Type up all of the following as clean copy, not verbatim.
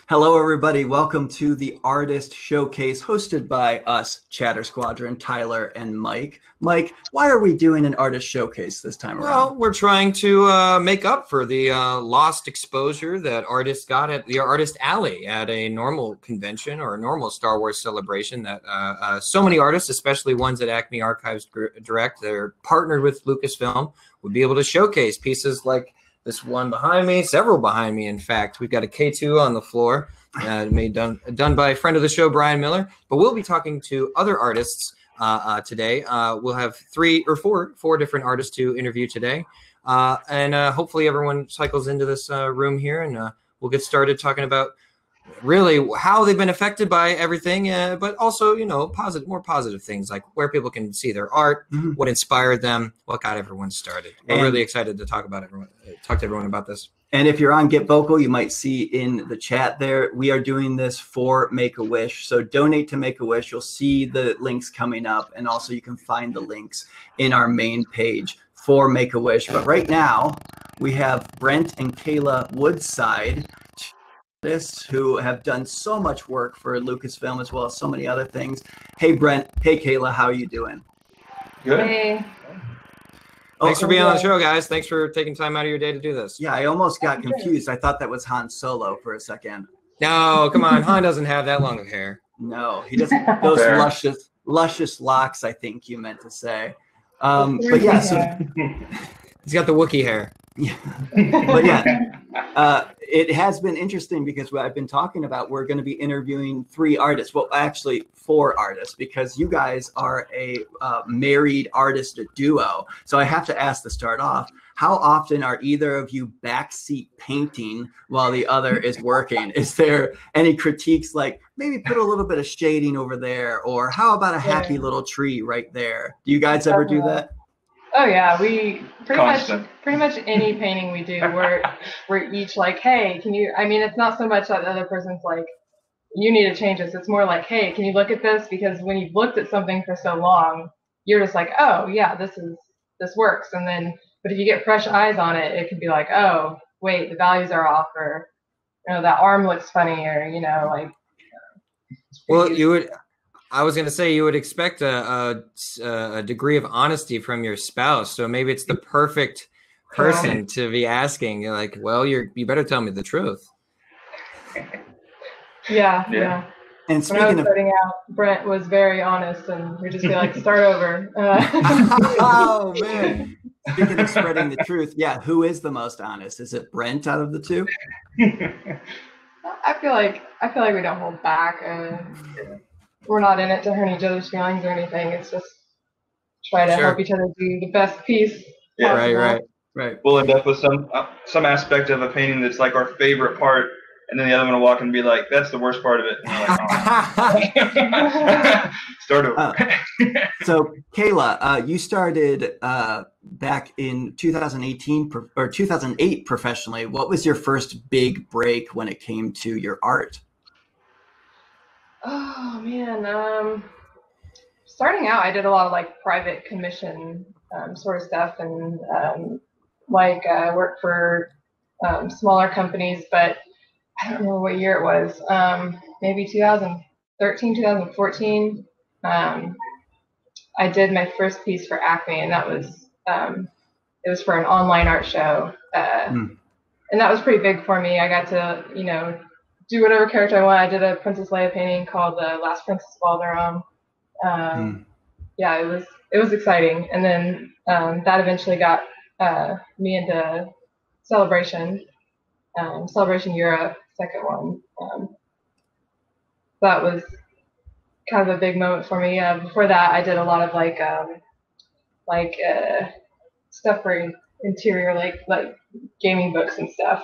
Hello, everybody. Welcome to the Artist Showcase hosted by us, Chatter Squadron, Tyler and Mike. Mike, why are we doing an Artist Showcase this time around? Well, we're trying to make up for the lost exposure that artists got at the Artist Alley at a normal convention or a normal Star Wars celebration that so many artists, especially ones at Acme Archives Direct, that are partnered with Lucasfilm, would be able to showcase pieces like this one behind me, several behind me, in fact. We've got a K2 on the floor, done by a friend of the show, Brian Miller. But we'll be talking to other artists today. We'll have four different artists to interview today. And hopefully everyone cycles into this room here, and we'll get started talking about really how they've been affected by everything, but also, more positive things like where people can see their art, what inspired them, what got everyone started. We're really excited to talk to everyone about this. And if you're on Get Vocal, you might see in the chat there, we are doing this for Make-A-Wish. So donate to Make-A-Wish. You'll see the links coming up, and also you can find the links in our main page for Make-A-Wish. But right now, we have Brent and Kayla Woodside, who have done so much work for Lucasfilm as well as so many other things. Hey, Brent. Hey, Kayla. How are you doing? Good. Hey. Thanks for being on the show, guys. Thanks for taking time out of your day to do this. Yeah, I almost got confused. I thought that was Han Solo for a second. No, come on. Han doesn't have that long of hair. No, he doesn't. Those luscious locks, I think you meant to say. But yeah, so he's got the Wookiee hair. Yeah. But yeah, it has been interesting because what I've been talking about, we're going to be interviewing 3 artists. Well, actually 4 artists, because you guys are a married artist duo. So I have to ask to start off, how often are either of you backseat painting while the other is working? Is there any critiques like maybe put a little bit of shading over there, or how about a happy little tree right there? Do you guys ever do that? Oh yeah, we pretty much any painting we do, we're each like, hey, can you? I mean, it's not so much that the other person's like, you need to change this. It's more like, hey, can you look at this? Because when you've looked at something for so long, you're just like, oh yeah, this works. And then, but if you get fresh eyes on it, it could be like, oh wait, the values are off, or that arm looks funny, or like. Well, I was going to say you would expect a degree of honesty from your spouse. So maybe it's the perfect person to be asking. You're like, well, you better tell me the truth. Yeah. And when I was starting out, Brent was very honest, and we'd just be like, start over. Oh, man. Speaking of spreading the truth, yeah, who is the most honest? Is it Brent out of the 2? I feel like we don't hold back. We're not in it to hurt each other's feelings or anything. It's just try to help each other do the best piece. Yeah, right. We'll end up with some aspect of a painting that's like our favorite part, and then the other one will walk and be like, "That's the worst part of it." And like, start over. So, Kayla, you started back in 2018 or 2008 professionally. What was your first big break when it came to your art? Oh man, starting out, I did a lot of like private commission sort of stuff, and I worked for smaller companies, but I don't remember what year it was. Maybe 2013, 2014. I did my first piece for Acme, and that was it was for an online art show, and that was pretty big for me. I got to do whatever character I want. I did a Princess Leia painting called The Last Princess of Alderaan. Yeah, it was exciting. And then that eventually got me into Celebration Europe, second one. That was kind of a big moment for me. Before that, I did a lot of like stuff for interior, like gaming books and stuff.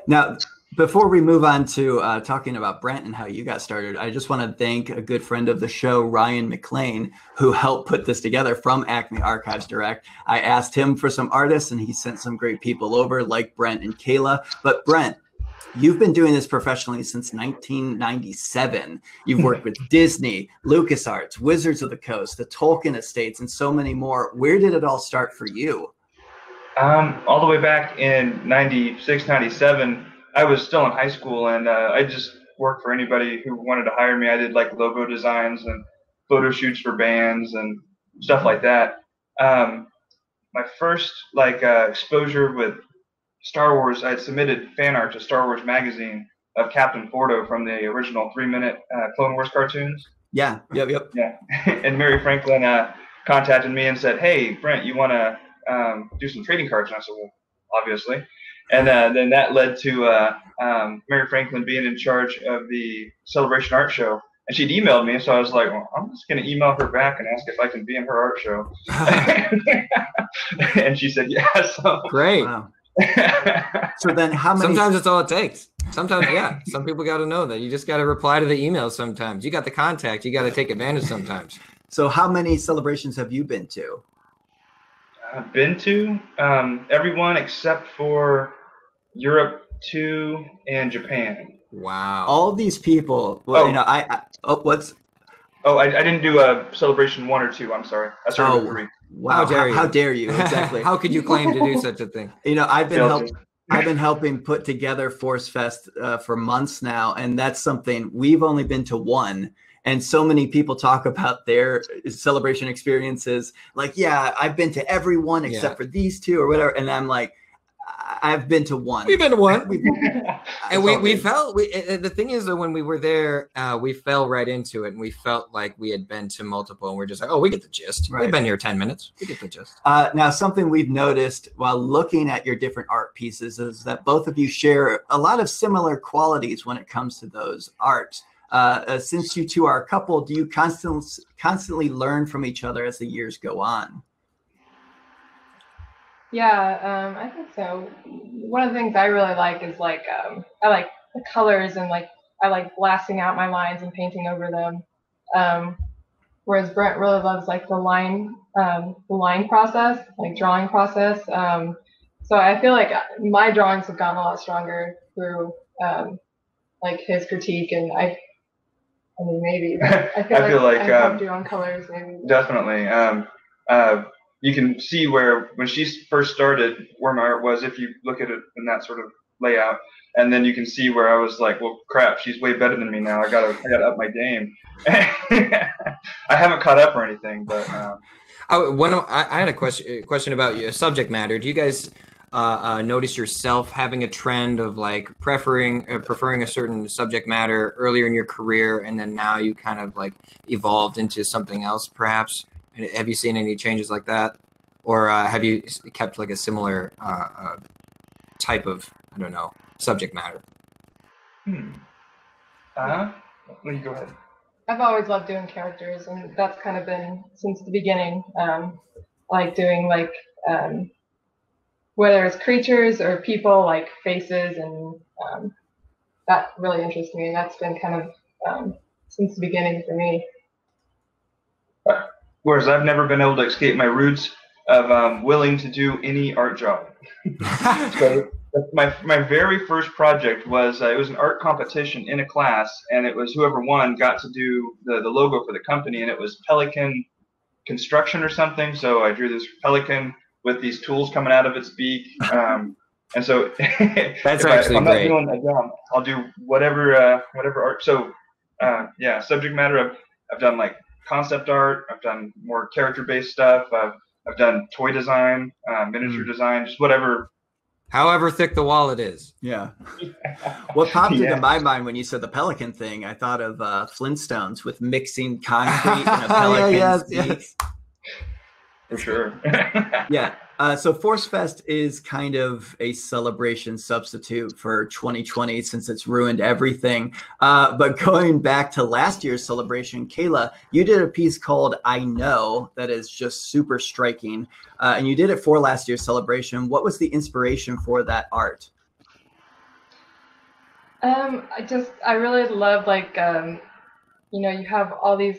Now, before we move on to talking about Brent and how you got started, I just want to thank a good friend of the show, Ryan McLean, who helped put this together from Acme Archives Direct. I asked him for some artists, and he sent some great people over, like Brent and Kayla. But Brent, you've been doing this professionally since 1997. You've worked with Disney, LucasArts, Wizards of the Coast, the Tolkien Estates, and so many more. Where did it all start for you? All the way back in 96, 97, I was still in high school, and I just worked for anybody who wanted to hire me. I did like logo designs and photo shoots for bands and stuff like that. My first exposure with Star Wars, I had submitted fan art to Star Wars magazine of Captain Fordo from the original 3-minute Clone Wars cartoons. Yeah. Yep. Yeah. And Mary Franklin contacted me and said, "Hey, Brent, you want to do some trading cards?" And I said, "Well, obviously." And then that led to Mary Franklin being in charge of the Celebration Art Show. And she'd emailed me, so I was like, well, I'm just going to email her back and ask if I can be in her art show. And she said, yeah. So great. Wow. So then how many? Sometimes it's all it takes. Sometimes, yeah. Some people got to know that. You just got to reply to the email sometimes. You got the contact. You got to take advantage sometimes. So how many celebrations have you been to? I've been to everyone except for Europe 2 and Japan. Wow. All these people, well, you know, I didn't do a celebration 1 or 2. I'm sorry. I started with 3. Wow. How dare you? Exactly. How could you claim to do such a thing? You know, I've been helping put together Forcefest for months now, and that's something we've only been to 1. And so many people talk about their celebration experiences. Like, yeah, I've been to every one except for these 2 or whatever. And I'm like, I've been to 1. We've been to 1. And we felt, the thing is that when we were there, we fell right into it, and we felt like we had been to multiple, and we're just like, oh, we get the gist. Right. We've been here 10 minutes. We get the gist. Now, something we've noticed while looking at your different art pieces is that both of you share a lot of similar qualities when it comes to those arts. Since you two are a couple, do you constantly learn from each other as the years go on? Yeah, I think so. One of the things I really like is I like the colors, and I like blasting out my lines and painting over them. Whereas Brent really loves the line process, drawing process. So I feel like my drawings have gotten a lot stronger through his critique, and I mean maybe I feel like I helped you on colors maybe. Definitely. You can see when she first started where my art was, if you look at it in that sort of layout, and then you can see where I was like, well, crap, she's way better than me now. I gotta up my game. I haven't caught up or anything, but I had a question about your subject matter. Do you guys notice yourself having a trend of preferring a certain subject matter earlier in your career, and then now you kind of evolved into something else, perhaps? Have you seen any changes like that, or have you kept a similar type of, I don't know, subject matter? Let me go ahead. I've always loved doing characters, and that's kind of been since the beginning. Doing whether it's creatures or people, faces, and that really interests me. And that's been kind of since the beginning for me. Whereas I've never been able to escape my roots of willing to do any art job. So my very first project was it was an art competition in a class, and it was whoever won got to do the logo for the company, and it was Pelican Construction or something. So I drew this pelican with these tools coming out of its beak. And so that's if I'm great. not doing a job, I'll do whatever art. So subject matter. I've done concept art. I've done more character-based stuff. I've done toy design, miniature design, just whatever. However thick the wallet is. Yeah. What popped into my mind when you said the pelican thing, I thought of Flintstones with mixing concrete and a pelican's beak. For sure. Yeah. So Forcefest is kind of a celebration substitute for 2020 since it's ruined everything. But going back to last year's celebration, Kayla, you did a piece called I Know that is just super striking. And you did it for last year's celebration. What was the inspiration for that art? I really love you have all these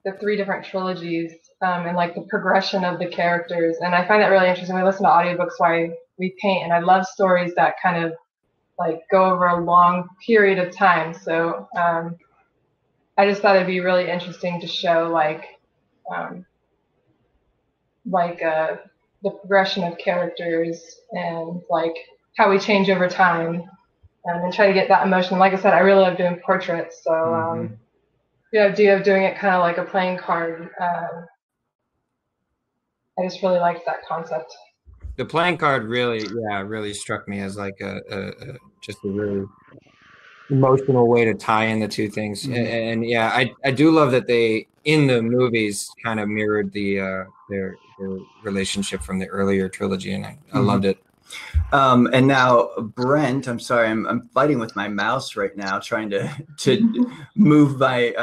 the 3 different trilogies. And the progression of the characters. And I find that really interesting. We listen to audiobooks while we paint, and I love stories that kind of go over a long period of time. So I just thought it'd be really interesting to show the progression of characters and how we change over time. and try to get that emotion. Like I said, I really love doing portraits, so the idea of doing it kind of like a playing card, I just really liked that concept. The playing card really struck me as like just a really emotional way to tie in the two things. And yeah, I do love that they in the movies kind of mirrored their relationship from the earlier trilogy, and I loved it. And now, Brent, I'm sorry, I'm fighting with my mouse right now, trying to move my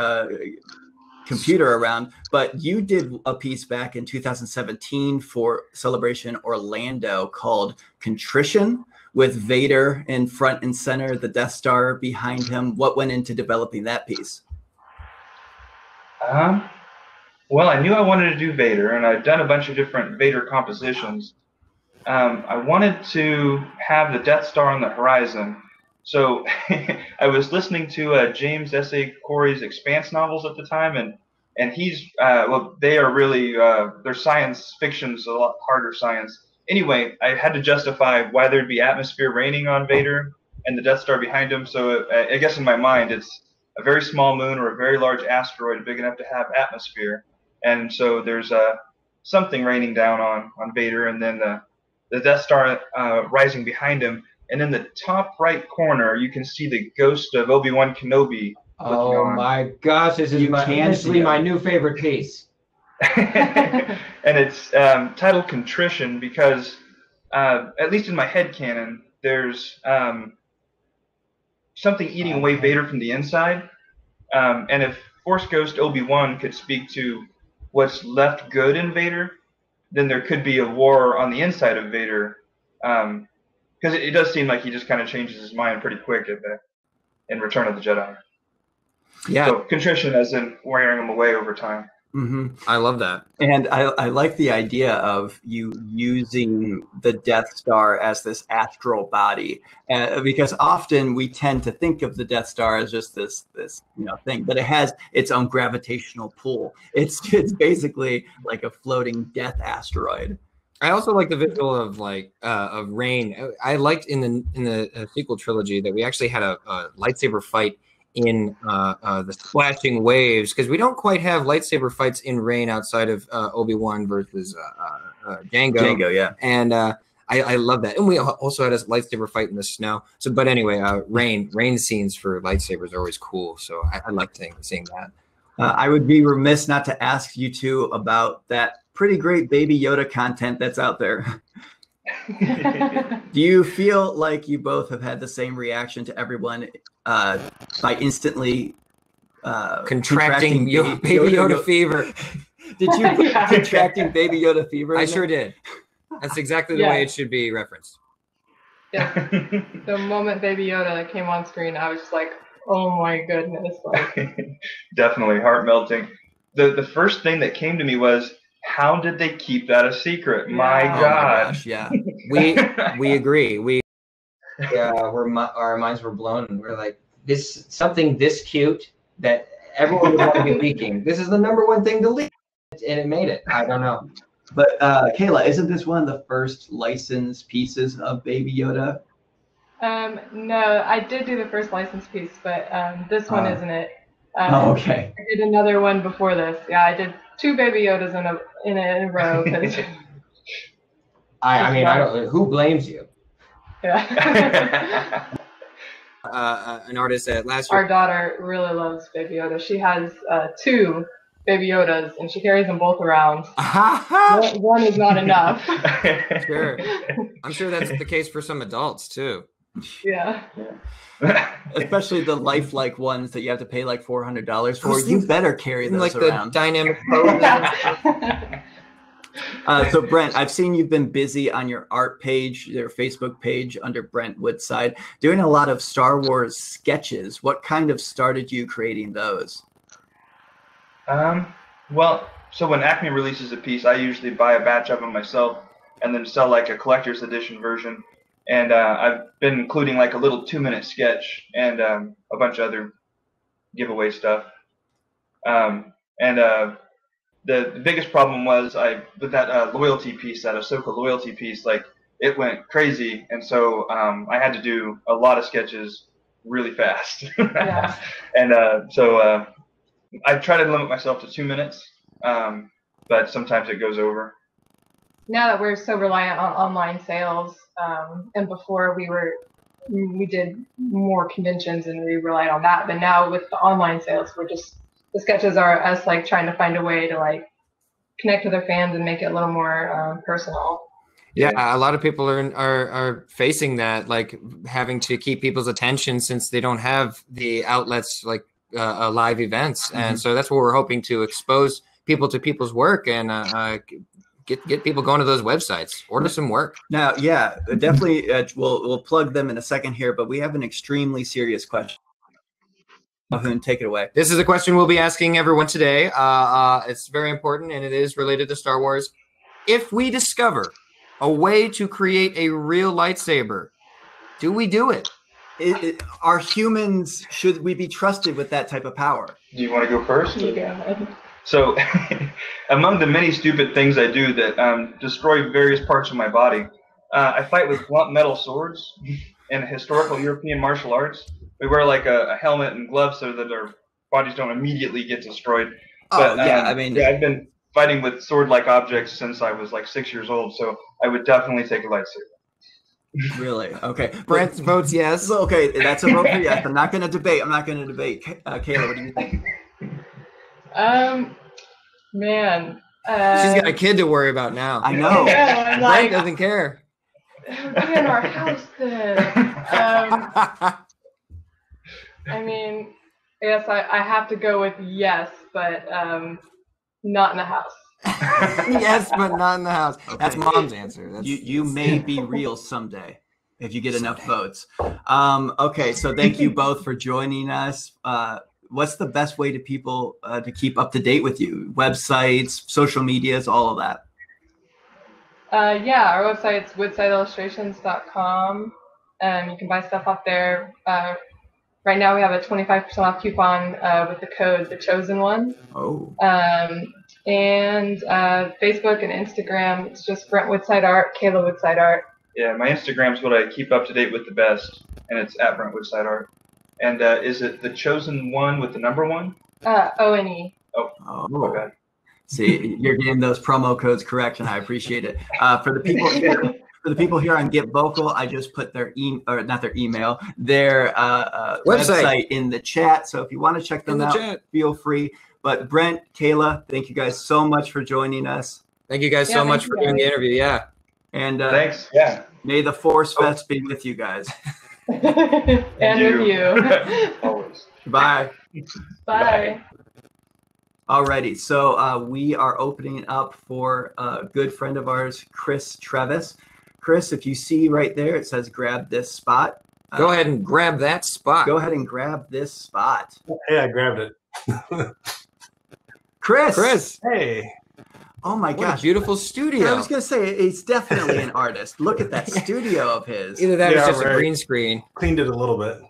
computer around. But you did a piece back in 2017 for Celebration Orlando called Contrition, with Vader in front and center, the Death Star behind him. What went into developing that piece? Well, I knew I wanted to do Vader, and I'd done a bunch of different Vader compositions. I wanted to have the Death Star on the horizon. So I was listening to James S.A. Corey's Expanse novels at the time, and he's, well, they are really, they're science fiction, so a lot harder science. Anyway, I had to justify why there'd be atmosphere raining on Vader and the Death Star behind him. So I guess in my mind, it's a very small moon or a very large asteroid big enough to have atmosphere. And so there's something raining down on Vader, and then the Death Star rising behind him. And in the top right corner, you can see the ghost of Obi-Wan Kenobi. Oh my gosh, this is essentially my new favorite piece. And it's titled Contrition because, at least in my headcanon, there's something eating away Vader from the inside. And if Force Ghost Obi-Wan could speak to what's left good in Vader, then there could be a war on the inside of Vader. Because it does seem like he just kind of changes his mind pretty quick in Return of the Jedi. Yeah. So contrition as in wearing him away over time. I love that. And I like the idea of you using the Death Star as this astral body, because often we tend to think of the Death Star as just this thing, but it has its own gravitational pull. It's basically like a floating death asteroid. I also like the visual of of rain. I liked in the sequel trilogy that we actually had a lightsaber fight in the splashing waves, because we don't quite have lightsaber fights in rain outside of Obi-Wan versus Jango. Jango, yeah. And I love that. And we also had a lightsaber fight in the snow. So, but anyway, rain scenes for lightsabers are always cool. So I like seeing that. I would be remiss not to ask you two about that pretty great Baby Yoda content that's out there. Do you feel like you both have had the same reaction to everyone by instantly contracting Baby Yoda fever? Did you put contracting Baby Yoda fever? I sure did. That's exactly the way it should be referenced. Yeah. The moment Baby Yoda came on screen, I was just like, oh my goodness. Definitely heart melting. The first thing that came to me was, how did they keep that a secret? My God. My gosh, yeah. We agree. Our minds were blown, and we're like, this something this cute that everyone would want to be leaking. This is the #1 thing to leak, and it made it. I don't know. But Kayla, isn't this one of the first licensed pieces of Baby Yoda? No, I did do the first licensed piece, but this one isn't it. Okay. I did another one before this. Yeah, I did 2 Baby Yodas in a row. I mean, I don't. Who blames you? Yeah. An artist that last year. Our daughter really loves Baby Yoda. She has 2 Baby Yodas, and she carries them both around. One is not enough. Sure. I'm sure that's the case for some adults too. Yeah. Especially the lifelike ones that you have to pay like $400 for. You better carry those like around. The dynamic pose. So Brent, I've seen you've been busy on your art page, your Facebook page under Brent Woodside, doing a lot of Star Wars sketches. What kind of started you creating those? Well, so when Acme releases a piece, I usually buy a batch of them myself and then sell like a collector's edition version. And I've been including like a little 2-minute sketch and a bunch of other giveaway stuff. The biggest problem was with that loyalty piece, that Ahsoka loyalty piece, like it went crazy, and so I had to do a lot of sketches really fast. Yeah. And so I try to limit myself to 2 minutes, but sometimes it goes over. Now that we're so reliant on online sales, and before we did more conventions and we relied on that, but now with the online sales, the sketches are us like trying to find a way to like connect with our fans and make it a little more personal. Yeah, a lot of people are facing that, like having to keep people's attention since they don't have the outlets like live events, and so that's what we're hoping to expose people to people's work and get people going to those websites, order some work. Now, yeah, definitely. We'll plug them in a second here, but we have an extremely serious question. Take it away. This is a question we'll be asking everyone today. It's very important, and it is related to Star Wars. If we discover a way to create a real lightsaber, do we do it? Are humans, should we be trusted with that type of power? Do you want to go first? You go. So, among the many stupid things I do that destroy various parts of my body, I fight with blunt metal swords in historical European martial arts. We wear like a helmet and gloves so that our bodies don't immediately get destroyed. But, yeah, I've been fighting with sword-like objects since I was like 6 years old, so I would definitely take a lightsaber. Really? Okay. Brent votes yes. Okay, that's a vote for yes. I'm not going to debate. Kayla, what do you think? Man. She's got a kid to worry about now. I know. Yeah, I'm Brent like, doesn't care. be in our house then. I mean, I guess I have to go with yes, but not in the house. Yes, but not in the house. Okay. That's Mom's answer. You may be real someday if you get enough votes. Okay, so thank you both for joining us. What's the best way to people to keep up to date with you? Websites, social medias, all of that. Yeah, our website's woodsideillustrations.com. You can buy stuff off there. Right now we have a 25% off coupon with the code The Chosen One. Oh. And Facebook and Instagram, it's just Brent Woodside Art, Kayla Woodside Art. Yeah, my Instagram's what I keep up to date with the best, and it's at Brent Woodside Art. And is it The Chosen One with the number 1? O-N-E. Oh, okay. See, you're getting those promo codes correct, and I appreciate it. For the people here on Get Vocal, I just put their their website in the chat. So if you want to check them out, feel free. But Brent, Kayla, thank you guys so much for joining us. Thank you guys so much for doing the interview. Yeah. And thanks. Yeah. May the Forcefest be with you guys. And with you. Always. Bye. Bye. Alrighty, so we are opening up for a good friend of ours, Chris Trevas. Chris, if you see right there, it says grab this spot. Go ahead and grab that spot. Go ahead and grab this spot. Hey, I grabbed it. Chris. Hey. Oh my What gosh. a beautiful studio. I was going to say, he's definitely an artist. Look at that studio of his. Either that Yeah, was just right. a green screen. Cleaned it a little bit.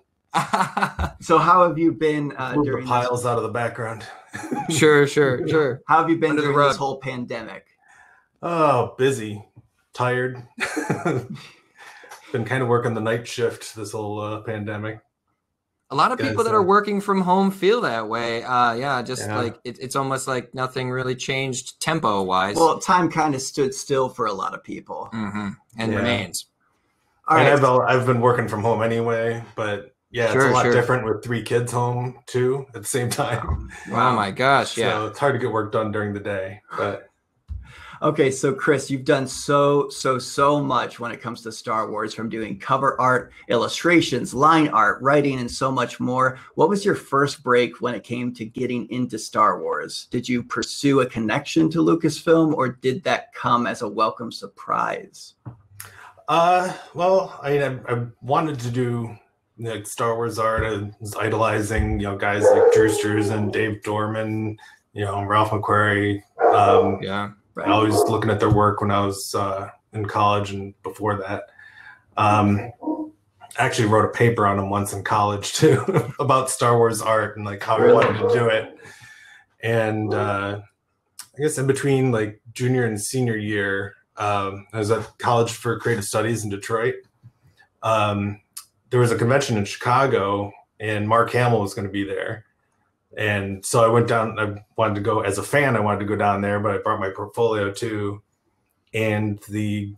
So how have you been Moved during the piles out of the background. Sure. How have you been Under the during rug. this whole pandemic? Oh, busy. Tired. Been kind of working the night shift this whole pandemic. A lot of people Guys, that are working from home feel that way. Yeah. It's almost like nothing really changed tempo wise. Well, time kind of stood still for a lot of people. And Yeah. remains. All And right. I've been working from home anyway, but yeah, Sure, it's a lot sure. different with 3 kids home too at the same time. Oh my gosh, yeah. So it's hard to get work done during the day. But Okay, so Chris, you've done so much when it comes to Star Wars, from doing cover art, illustrations, line art, writing, and so much more. What was your first break when it came to getting into Star Wars? Did you pursue a connection to Lucasfilm, or did that come as a welcome surprise? well, I wanted to do like Star Wars art. I was idolizing, guys like Drew Struzan and Dave Dorman, Ralph McQuarrie. Yeah. Right. I was looking at their work when I was in college and before that. I actually wrote a paper on them once in college too about Star Wars art and like how I wanted to do it. And I guess in between like junior and senior year, I was at College for Creative Studies in Detroit. There was a convention in Chicago, and Mark Hamill was going to be there. And so I went down. I wanted to go as a fan. I wanted to go down there, but I brought my portfolio too. And the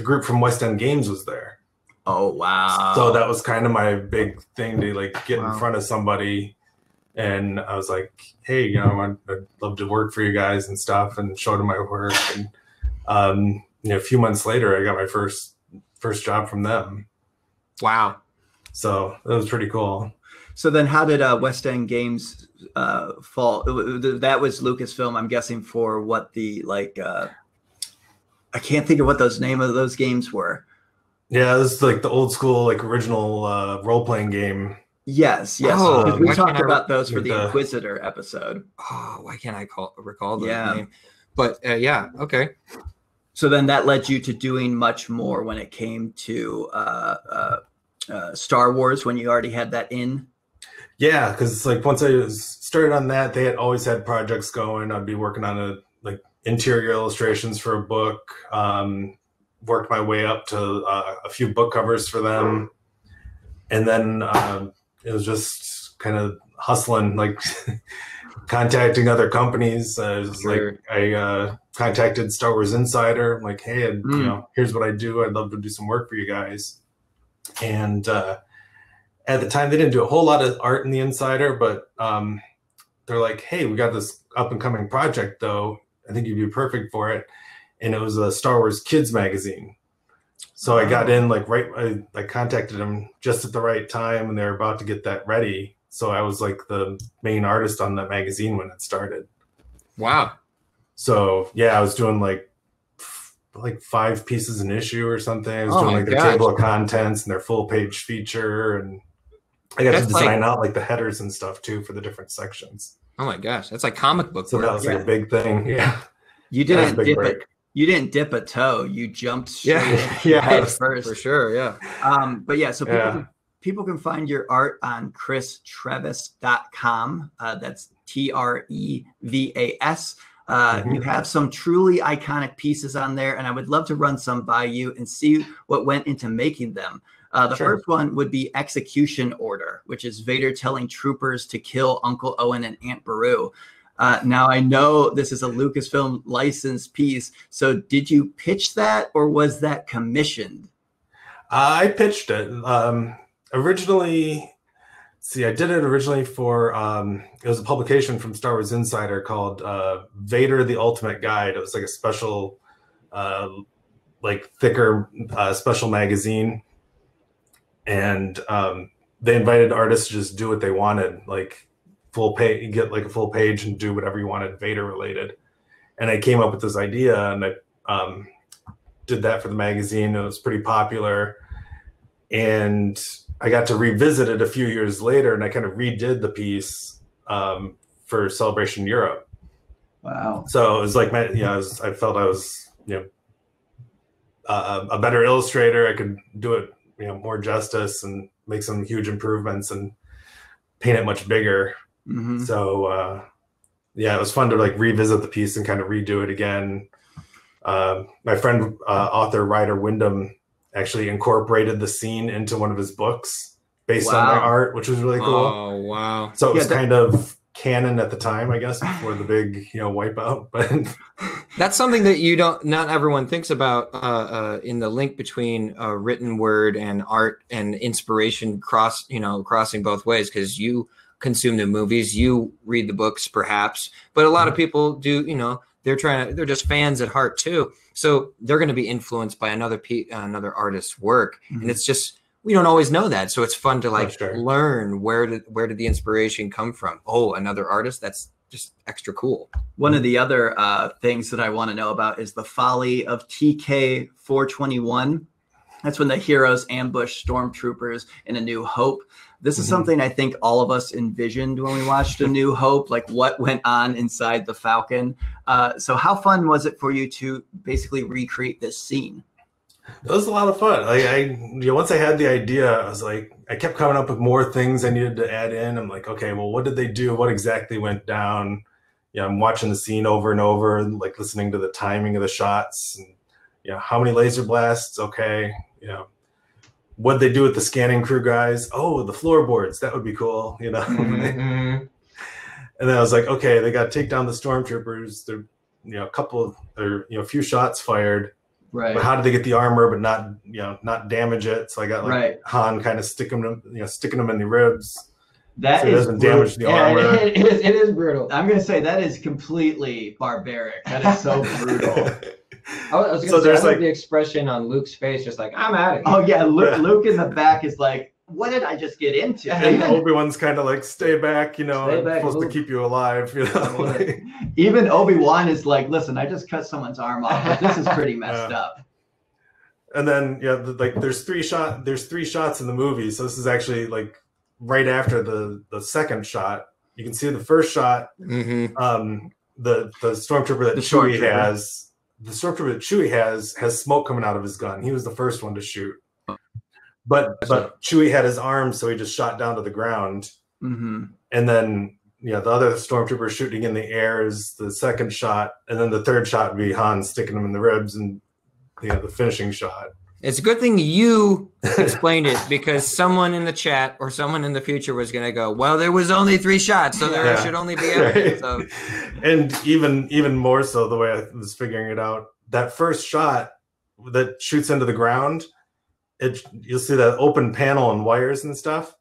group from West End Games was there. Oh wow! So that was kind of my big thing to like get in front of somebody. And I was like, hey, you know, I'd love to work for you guys and stuff, and showed them my work. And you know, a few months later, I got my first job from them. Wow! So that was pretty cool. So then, how did West End Games fall? That was Lucasfilm, I'm guessing, for what the like. I can't think of what those name of those games were. Yeah, this is like the old school, like original role playing game. Yes. Oh, we talked about those for the the Inquisitor episode. Oh, why can't I recall the Yeah. name? But yeah, okay. So then that led you to doing much more when it came to Star Wars, when you already had that in. Yeah, because like once I started on that, they had always had projects going. I'd be working on like interior illustrations for a book. Worked my way up to a few book covers for them, and then it was just kind of hustling, like contacting other companies. Like I contacted Star Wars Insider. I'm like, hey, you know, here's what I do. I'd love to do some work for you guys. And at the time, they didn't do a whole lot of art in the Insider, but they're like, hey, we got this up and coming project, though. I think you'd be perfect for it. And it was a Star Wars Kids magazine. So I got in like I contacted them just at the right time, and they were about to get that ready. So I was like the main artist on that magazine when it started. Wow. So yeah, I was doing like 5 pieces an issue or something. I was doing like the gosh. table of contents and their full page feature, and I got to design out like the headers and stuff too for the different sections. Oh my gosh, that's like comic book. So that was like a big thing. Yeah. You didn't dip it. You didn't dip a toe. You jumped straight head first. For sure. Yeah. But yeah, so people can find your art on christrevas.com. That's Trevas. You have some truly iconic pieces on there, and I would love to run some by you and see what went into making them. The first one would be Execution Order, which is Vader telling troopers to kill Uncle Owen and Aunt Beru. Now, I know this is a Lucasfilm licensed piece, so did you pitch that, or was that commissioned? I pitched it. Originally, I did it originally for, it was a publication from Star Wars Insider called Vader the Ultimate Guide. It was like a special, like thicker special magazine. And they invited artists to just do what they wanted, like full page, you get like a full page and do whatever you wanted Vader related. And I came up with this idea, and I did that for the magazine. It was pretty popular. And I got to revisit it a few years later, and I kind of redid the piece for Celebration Europe. Wow. So it was like, I felt I was, a better illustrator. I could do it, more justice and make some huge improvements and paint it much bigger. Mm-hmm. So, it was fun to like revisit the piece and kind of redo it again. My friend, author Ryder Wyndham, actually incorporated the scene into one of his books based on my art, which was really cool. Oh, wow. So it was kind of canon at the time, I guess, before the big, wipeout. But that's something that not everyone thinks about in the link between written word and art and inspiration crossing both ways, because you consume the movies, you read the books perhaps, but a lot of people do, they're just fans at heart too. So they're going to be influenced by another artist's work. Mm-hmm. And it's just, we don't always know that. So it's fun to learn where did the inspiration come from? Oh, another artist. That's just extra cool. One of the other things that I want to know about is the folly of TK 421. That's when the heroes ambush stormtroopers in A New Hope. This is something I think all of us envisioned when we watched A New Hope, like what went on inside the Falcon. So how fun was it for you to basically recreate this scene? It was a lot of fun. Once I had the idea, I was like, I kept coming up with more things I needed to add in. I'm like, okay, well, what did they do? What exactly went down? I'm watching the scene over and over, like listening to the timing of the shots. And you know, how many laser blasts? Okay, you know, what'd they do with the scanning crew guys? Oh, the floorboards, that would be cool, you know. Mm-hmm. And then I was like, okay, they got to take down the stormtroopers. They're, you know, a few shots fired. Right. But how did they get the armor but not, you know, not damage it? So I got like Right. Han kind of sticking them in the ribs. That so it is doesn't damage the armor. It is brutal. I'm gonna say that is completely barbaric. That is so brutal. I was So gonna say, there's I love like- the expression on Luke's face, just like, I'm out of here. Oh yeah, Luke, Yeah. Luke in the back is like, what did I just get into? And Obi-Wan's kind of like, stay back, you know, Stay I'm back, supposed move. to keep you alive, you know. Like, Even Obi-Wan is like, listen, I just cut someone's arm off, but this is pretty messed up. and then there's three shots in the movie, so this is actually like right after the second shot. You can see the first shot, Mm-hmm. the stormtrooper that The Chewie stormtrooper. has. The stormtrooper that Chewie has smoke coming out of his gun. He was the first one to shoot. But Chewie had his arm, so he just shot down to the ground. Mm-hmm. And then, you know, the other stormtrooper shooting in the air is the second shot. And then the third shot would be Han sticking him in the ribs and, you know, the finishing shot. It's a good thing you explained it, because someone in the chat or someone in the future was going to go, well, there was only 3 shots, so there Yeah. should only be evidence of. And even more so, the way I was figuring it out, that first shot that shoots into the ground, you'll see that open panel and wires and stuff.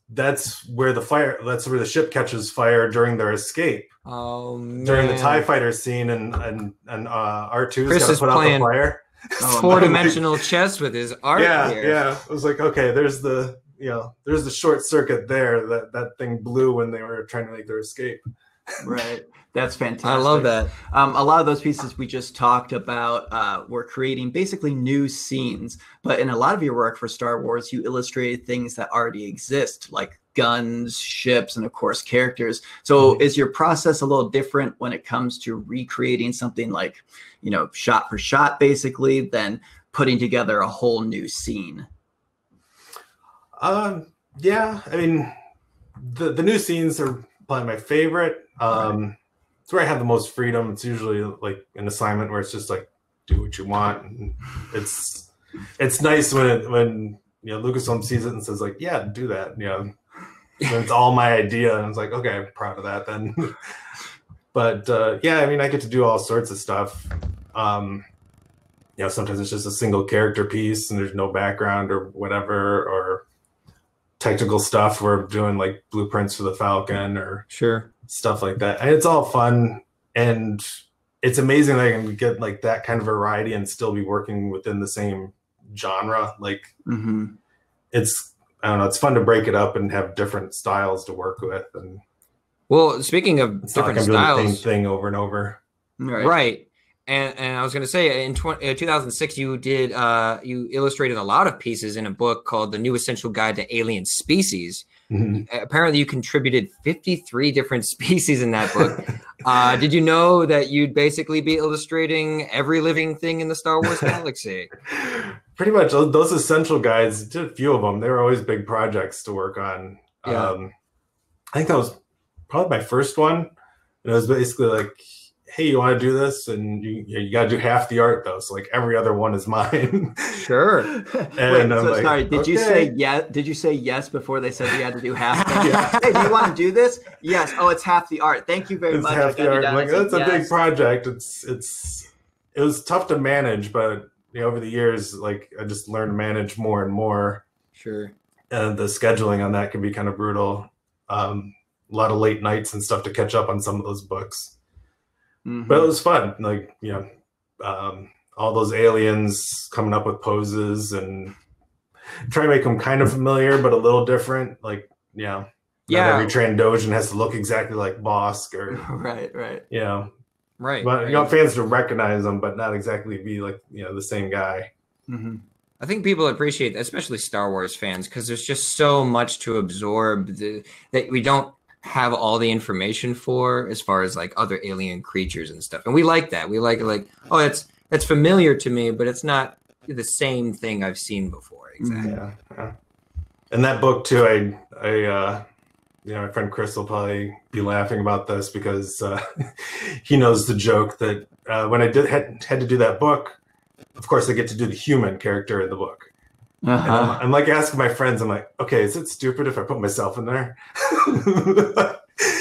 That's where the ship catches fire during their escape. Oh, man. During the TIE fighter scene, and R2's Chris got to is put out the playing fire. Oh, 4-dimensional chess with his art here. Yeah. I was like, okay, there's the short circuit there. That thing blew when they were trying to make their escape. Right. That's fantastic. I love that. A lot of those pieces we just talked about were creating basically new scenes. But in a lot of your work for Star Wars, you illustrated things that already exist, like guns, ships, and of course, characters. So is your process a little different when it comes to recreating something like, you know, shot for shot, basically, than putting together a whole new scene? Yeah. I mean, the new scenes are probably my favorite. It's where I have the most freedom. It's usually like an assignment where it's just like, do what you want. And it's nice when you know, Lucasfilm sees it and says like, yeah, do that. You know, when it's all my idea, and it's like, okay, I'm proud of that then. But yeah, I mean, I get to do all sorts of stuff. You know, sometimes it's just a single character piece and there's no background or whatever, or technical stuff. We're doing like blueprints for the Falcon or Sure. stuff like that. And it's all fun, and it's amazing that I can get like that kind of variety and still be working within the same genre. Like it's, I don't know, it's fun to break it up and have different styles to work with. And Well, speaking of it's not like different I'm doing the same styles, thing over and over. right? And I was going to say, in 2006, you did you illustrated a lot of pieces in a book called The New Essential Guide to Alien Species. Apparently, you contributed 53 different species in that book. Did you know that you'd basically be illustrating every living thing in the Star Wars galaxy? Pretty much those essential guides, did a few of them. They were always big projects to work on. Yeah. I think that was probably my first one. And it was basically like, hey, you want to do this? And you got to do half the art though. So like every other one is mine. Sure. And Wait, I'm so like, sorry, did you okay. say yes? Did you say yes before they said you had to do half? Hey, do you want to do this? Yes. Oh, it's half the art. Thank you very It's much. half I got the you art. down. Like, I said that's a big yes. project. It was tough to manage, but you know, over the years, like I just learned to manage more and more. Sure. And the scheduling on that can be kind of brutal. A lot of late nights and stuff to catch up on some of those books. But it was fun. Like, you know, all those aliens coming up with poses and try to make them kind of familiar, but a little different. Like, you know, not every Trandoshan has to look exactly like Bosk or, Right. you know, Right. but you want fans to recognize them, but not exactly be like, you know, the same guy. I think people appreciate, especially Star Wars fans, because there's just so much to absorb that we don't have all the information for, as far as like other alien creatures and stuff. And we like that. We like oh, that's familiar to me, but it's not the same thing I've seen before. Exactly. Yeah. And that book too, I you know, my friend Chris will probably be laughing about this because he knows the joke that when I had to do that book, of course, I get to do the human character in the book. And Uh-huh. I'm like asking my friends, I'm like, okay, is it stupid if I put myself in there?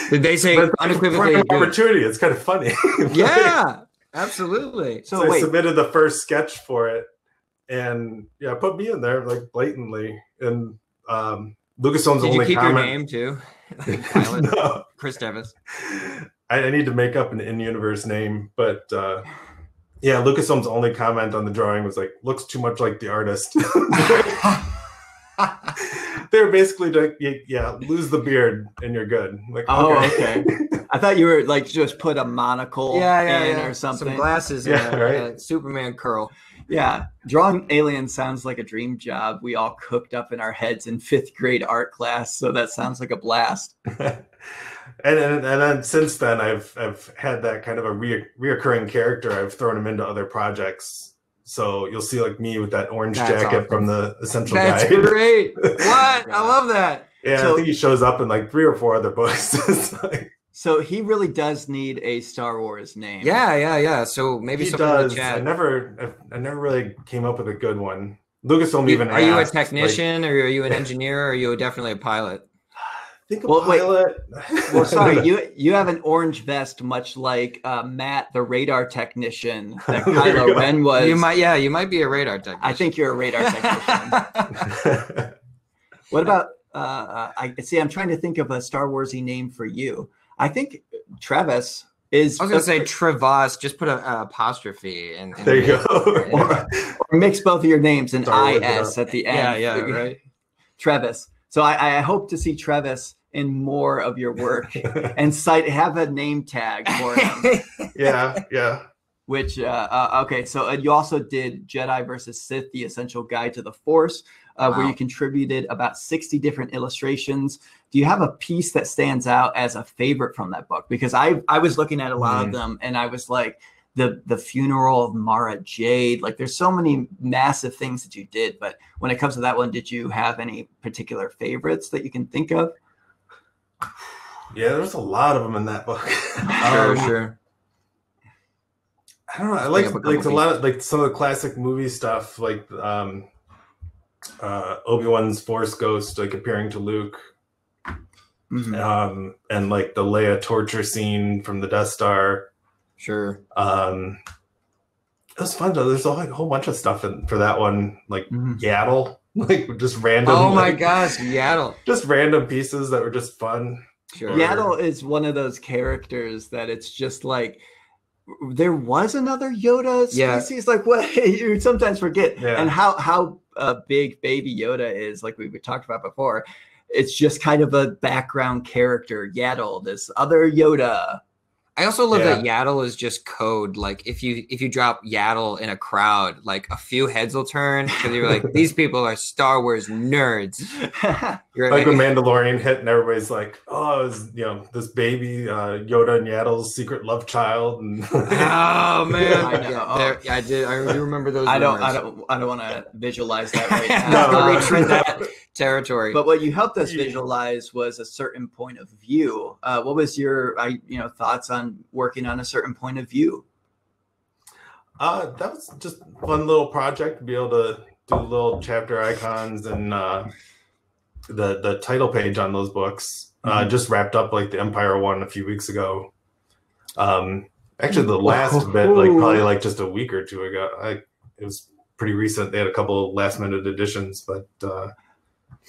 Did they say But unequivocally? prime opportunity. It's kind of funny. Yeah, absolutely. So I submitted the first sketch for it, and yeah, put me in there like blatantly. And Lucas owns Did you only keep comment. your name too? Pilot, No. Chris Trevas. I need to make up an in-universe name, but yeah, Lucas Ohm's only comment on the drawing was like, looks too much like the artist. They're basically like, yeah, lose the beard and you're good. Like, okay. I thought you were like just put a monocle in or something. Some glasses, Yeah, and right. a Superman curl. Yeah, drawing aliens sounds like a dream job. We all cooked up in our heads in 5th grade art class, so that sounds like a blast. And then since then, I've had that kind of a reoccurring character. I've thrown him into other projects. So you'll see like me with that orange That's jacket awesome. from the Essential That's Guide. great. What? I love that. Yeah, So- I think he shows up in like 3 or 4 other books. It's like, So he really does need a Star Wars name. Yeah. So maybe he someone in the does. chat. I never really came up with a good one. Lucas Ohm even Are you a asked, technician, or are you an engineer, or are you definitely a pilot? Think a Well, wait. pilot. Well, sorry, you have an orange vest, much like Matt, the radar technician that There you Kylo go. Ren was. You might be a radar technician. I think you're a radar technician. What about? I see. I'm trying to think of a Star Warsy name for you. I think Trevas is. I was gonna say Trevas. Just put a apostrophe in There you go. or mix both of your names and Star Wars IS at the end. Yeah, right. Trevas. So I hope to see Trevas in more of your work and have a name tag for him. yeah. Which okay, so you also did Jedi versus Sith: The Essential Guide to the Force, where Wow. you contributed about 60 different illustrations. Do you have a piece that stands out as a favorite from that book? Because I was looking at a lot of them, and I was like, the funeral of Mara Jade. Like, there's so many massive things that you did, but when it comes to that one, did you have any particular favorites that you can think of? Yeah, there's a lot of them in that book. Sure. I don't know. I Bring up a like couple a lot of like some of the classic movie stuff, like Obi-Wan's Force Ghost, like appearing to Luke, Mhm. and like the Leia torture scene from the Death Star. Sure. It was fun though. There's a whole bunch of stuff for that one, like Mhm. Yaddle, like just random. Oh my like, gosh, Yaddle. just random pieces that were just fun. Sure. Yaddle is one of those characters that it's just like there was another Yoda species. Like what you sometimes forget, Yeah. and how big Baby Yoda is. Like we talked about before, it's just kind of a background character. Yaddle, this other Yoda. I also love Yeah. that Yaddle is just code. Like if you drop Yaddle in a crowd, like a few heads will turn because you're like, these people are Star Wars nerds. You're Like when Mandalorian hit, and everybody's like, "Oh, it was, this baby Yoda and Yaddle's secret love child." And oh man, I know. I do remember those. I don't rumors. want to visualize that right now. No, No. reach for that territory. But what you helped us visualize was a certain point of view. What was your, thoughts on working on a certain point of view? that was just a fun little project to be able to do little chapter icons and the title page on those books. Just wrapped up like the Empire one a few weeks ago. Actually, the last bit, like probably like just a week or two ago. It was pretty recent. They had a couple last minute additions, but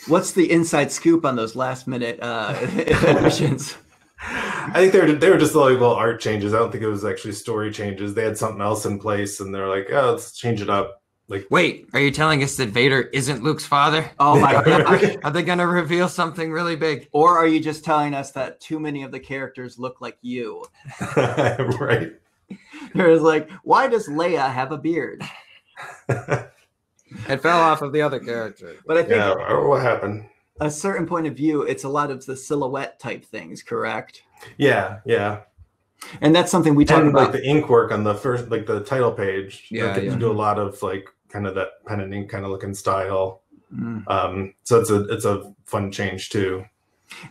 What's the inside scoop on those last minute additions? I think they were just like little art changes. I don't think it was actually story changes. They had something else in place, and they're like, "Oh, let's change it up." Like, Wait, are you telling us that Vader isn't Luke's father? Oh my god! Are they going to reveal something really big? Or are you just telling us that too many of the characters look like you? right. There's like, why does Leia have a beard? It fell off of the other character. But I think Yeah. Or what happened? a certain point of view, it's a lot of the silhouette type things, correct? Yeah. And that's something we talk And about. like the ink work on the first, like the title page. Yeah, Like, yeah. you do a lot of like kind of that pen and ink kind of looking style. Mm. So it's a fun change too.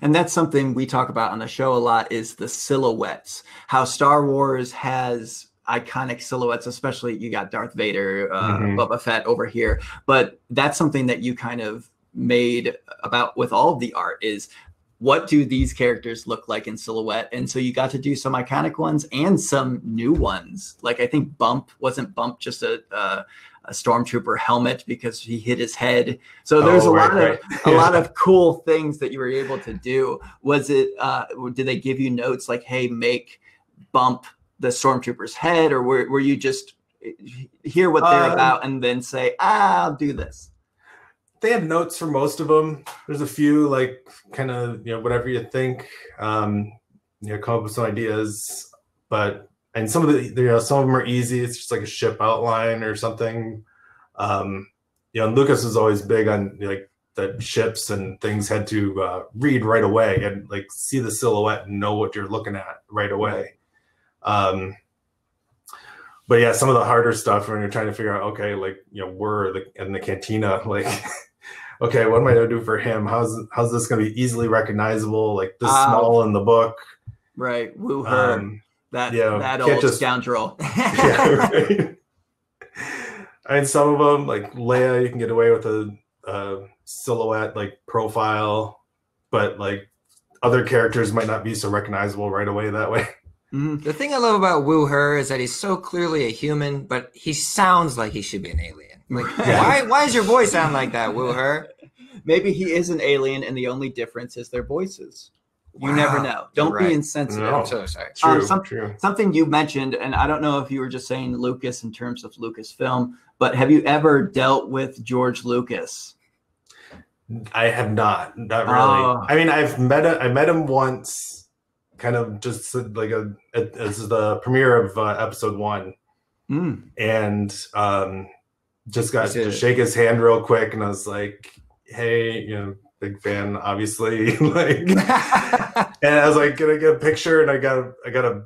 And that's something we talk about on the show a lot is the silhouettes. How Star Wars has iconic silhouettes, especially you got Darth Vader, Boba Fett over here. But that's something that you kind of made about with all of the art is what do these characters look like in silhouette? And so you got to do some iconic ones and some new ones. Like I think wasn't Bump just a stormtrooper helmet because he hit his head. So there's a lot of cool things that you were able to do. Was it did they give you notes like, hey, make Bump the stormtrooper's head, or were you just hear what they're about and then say, I'll do this? They have notes for most of them. There's a few like kind of, whatever you think, come up with some ideas, and some of some of them are easy. It's just like a ship outline or something. And Lucas was always big on like the ships and things had to read right away and like see the silhouette and know what you're looking at right away. But yeah, some of the harder stuff when you're trying to figure out, okay, like, we're in the cantina, like, okay, what am I gonna do for him? How's this gonna be easily recognizable? Like this small in the book. Right. Woo her. That old scoundrel. Yeah, right. And some of them, like Leia, you can get away with a silhouette, like profile, but like other characters might not be so recognizable right away that way. The thing I love about Woo Her is that he's so clearly a human, but he sounds like he should be an alien. Like, why does your voice sound like that, Woo Her? Maybe he is an alien, and the only difference is their voices. You never know. Don't be insensitive. No. I'm so sorry. True. Something you mentioned, and I don't know if you were just saying Lucas in terms of Lucasfilm, but have you ever dealt with George Lucas? I have not really. I mean, I met him once, kind of just like this is the premiere of episode 1, and just got to shake his hand real quick, and I was like, hey, big fan, obviously. Like, and I was like, "Can I get a picture?" And I got a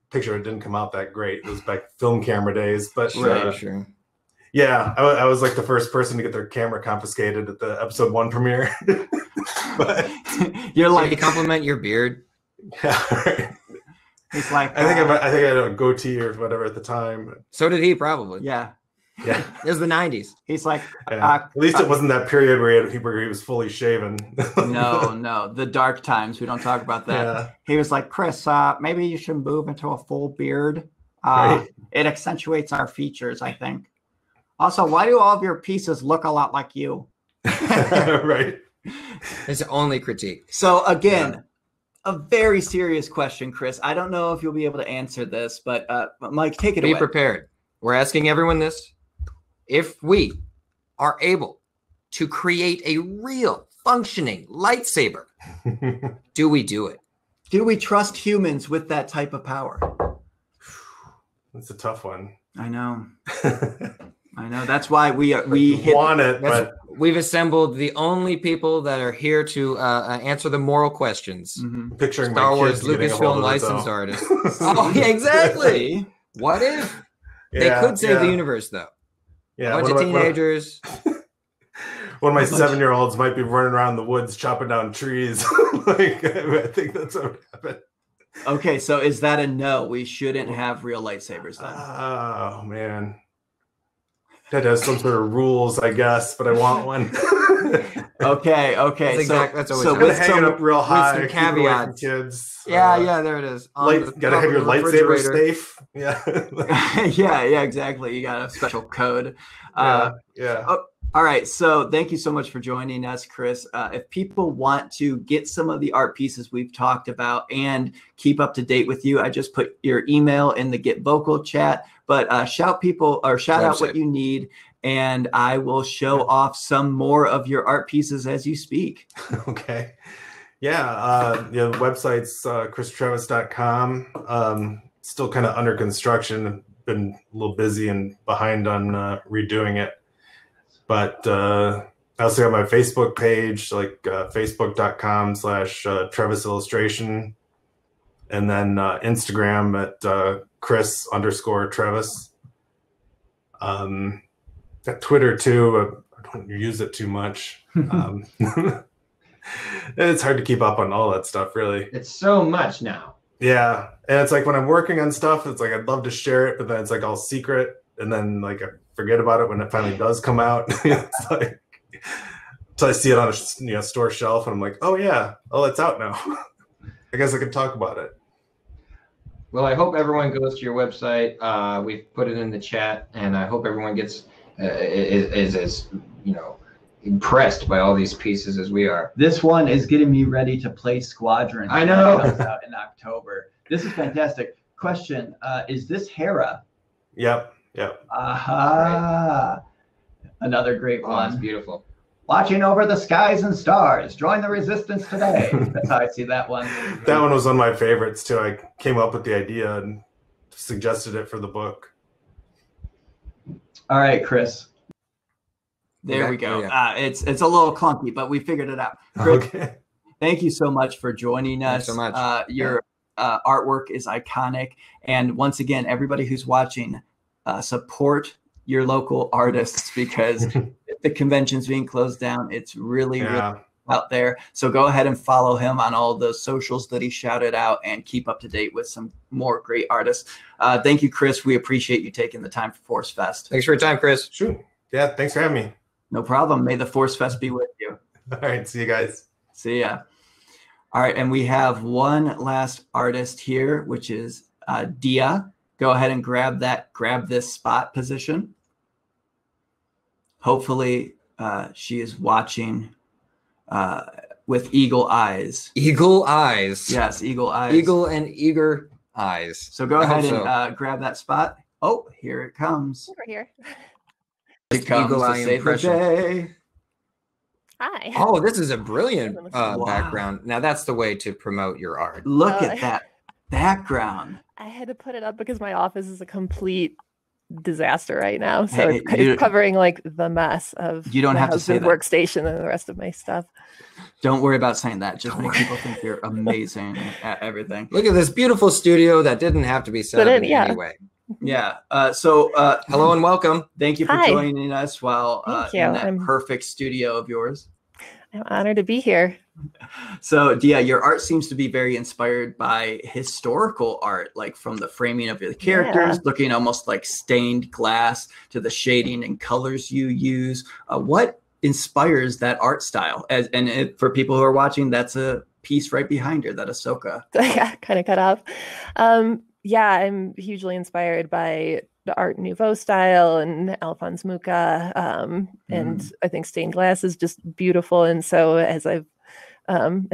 picture. It didn't come out that great. It was back film camera days, but sure. Yeah, I was like the first person to get their camera confiscated at the episode 1 premiere. But you're like, compliment your beard. Yeah, right. He's like, I think I had a goatee or whatever at the time. So did he, probably. Yeah. Yeah, it was the 90s. He's like, at least it wasn't that period where he was fully shaven. No, the dark times. We don't talk about that. Yeah. He was like, Chris, maybe you should move into a full beard. Right. It accentuates our features, I think. Also, why do all of your pieces look a lot like you? Right. It's the only critique. So again, a very serious question, Chris. I don't know if you'll be able to answer this, but Mike, take it away. Be prepared. We're asking everyone this. If we are able to create a real functioning lightsaber, do we do it? Do we trust humans with that type of power? That's a tough one. I know. That's why we want it, but we've assembled the only people that are here to answer the moral questions. Picturing Star Wars my kids Lucasfilm licensed artists. Oh, yeah, exactly. What if they could save the universe, though? Yeah, a bunch of teenagers. One of my 7-year-olds might be running around the woods chopping down trees. Like, I think that's what would happen. Okay, so is that a no? We shouldn't have real lightsabers then. Oh man, that has some sort of rules, I guess, but I want one. Okay. That's always so hang it up real high. With some caveats. Kids. Yeah, there it is. Gotta have your lightsaber safe. Yeah. yeah, exactly. You got a special code. Yeah. All right. So thank you so much for joining us, Chris. If people want to get some of the art pieces we've talked about and keep up to date with you, I just put your email in the Get Vocal chat, but shout out what you need, and I will show off some more of your art pieces as you speak. Okay. Yeah. The website's christrevas.com. Still kind of under construction. Been a little busy and behind on redoing it. But I also got my Facebook page, like facebook.com/Trevas Illustration. And then Instagram at Chris_Trevas. Got Twitter too. I don't use it too much. It's hard to keep up on all that stuff, really. It's so much now. Yeah, and it's like when I'm working on stuff, it's like I'd love to share it, but then it's like all secret, and then like I forget about it when it finally does come out. It's like, so I see it on a store shelf, and I'm like, oh yeah, oh it's out now. I guess I could talk about it. Well, I hope everyone goes to your website. We've put it in the chat, and I hope everyone gets is as impressed by all these pieces as we are. This one is getting me ready to play Squadron. I know. It comes out in October. This is fantastic. Question: is this Hera? Yep. Aha! Another great Oh, one. it's beautiful. Watching over the skies and stars. Join the resistance today. That's how I see that one. That one was one of my favorites too. I came up with the idea and suggested it for the book. All right, Chris. There Okay, we go. yeah. It's a little clunky, but we figured it out. Chris, Okay. thank you so much for joining us. Thanks so much. Your artwork is iconic. And once again, everybody who's watching, support your local artists because if the convention's being closed down, it's really out there. So go ahead and follow him on all the socials that he shouted out and keep up to date with some more great artists. Thank you, Chris. We appreciate you taking the time for Forcefest. Thanks for your time, Chris. Sure. Yeah, thanks for having me. No problem. May the Forcefest be with you. All right, see you guys. See ya. All right, and we have one last artist here, which is Diha. Go ahead and grab this spot position. Hopefully she is watching with eagle eyes. Eagle eyes. Yes, eagle eyes. Eagle and eager eyes. So go I ahead hope and grab that spot. Oh, here it comes. Over here. It comes Eagle to eye save the impression. day. Hi. Oh, this is a brilliant Wow. background. Now that's the way to promote your art. Look Oh, at that background. I had to put it up because my office is a complete disaster right now. So Hey, it's covering like the mess of You don't my have to say husband's that. workstation and the rest of my stuff. Don't worry about saying that. Just make people think you're amazing at everything. Look at this beautiful studio that didn't have to be set But up it- in yeah. any way. Yeah. Hello and welcome. Thank you for Hi. joining us while Thank you. in that I'm- perfect studio of yours. I'm honored to be here. So, Diha, your art seems to be very inspired by historical art, like from the framing of the characters, Yeah. looking almost like stained glass, to the shading and colors you use. What inspires that art style? For people who are watching, that's a piece right behind her, that Ahsoka. Yeah, kind of cut off. Yeah, I'm hugely inspired by the Art Nouveau style and Alphonse Mucha, and I think stained glass is just beautiful. And so as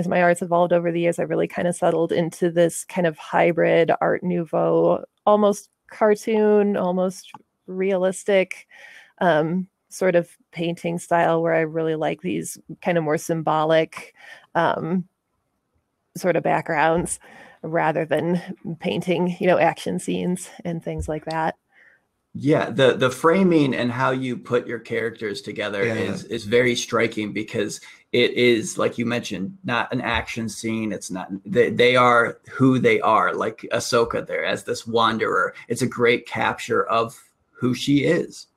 my art's evolved over the years, I've really kind of settled into this kind of hybrid Art Nouveau, almost cartoon, almost realistic sort of painting style, where I really like these kind of more symbolic sort of backgrounds rather than painting, action scenes and things like that. Yeah, the framing and how you put your characters together Yeah. is very striking, because it is, like you mentioned, not an action scene. It's not, they are who they are, like Ahsoka there as this wanderer. It's a great capture of who she is.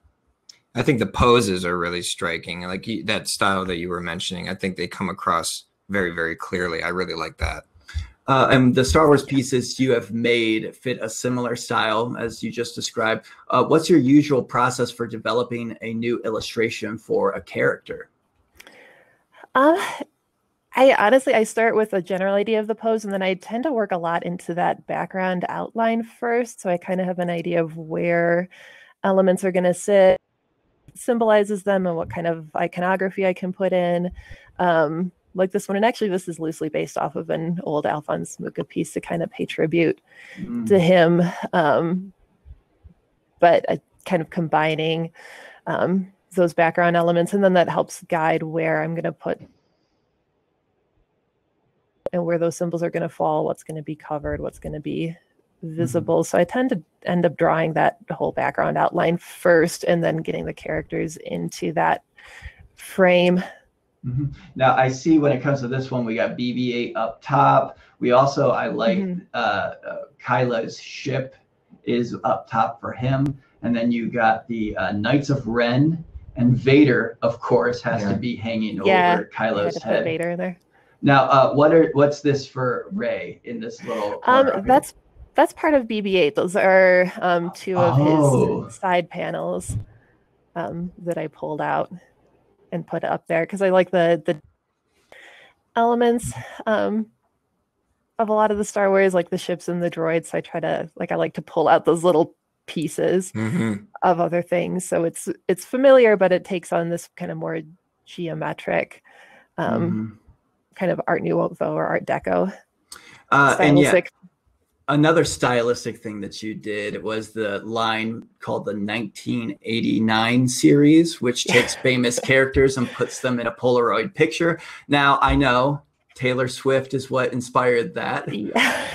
I think the poses are really striking. Like that style that you were mentioning, I think they come across very, very clearly. I really like that. And the Star Wars pieces you have made fit a similar style as you just described. What's your usual process for developing a new illustration for a character? I start with a general idea of the pose, and then I tend to work a lot into that background outline first. So I kind of have an idea of where elements are going to sit, symbolizes them, and what kind of iconography I can put in. Like this one, and actually this is loosely based off of an old Alphonse Mucha piece to kind of pay tribute to him, but kind of combining those background elements, and then that helps guide where I'm going to put and where those symbols are going to fall, what's going to be covered, what's going to be visible. So I tend to end up drawing that whole background outline first, and then getting the characters into that frame. Now I see when it comes to this one, we got BB-8 up top. We also, I like Kyla's ship is up top for him. And then you got the Knights of Ren, and Vader, of course, has to be hanging over I Kyla's had to put head. Vader in there. Now, what's this for Ray in this little corner? That's part of BB-8. Those are two of his side panels that I pulled out and put up there because I like the elements of a lot of the Star Wars, like the ships and the droids. So I like to pull out those little pieces of other things. So it's familiar, but it takes on this kind of more geometric kind of Art Nouveau or Art Deco stylistic. Another stylistic thing that you did was the line called the 1989 series, which takes famous characters and puts them in a Polaroid picture. Now, I know Taylor Swift is what inspired that,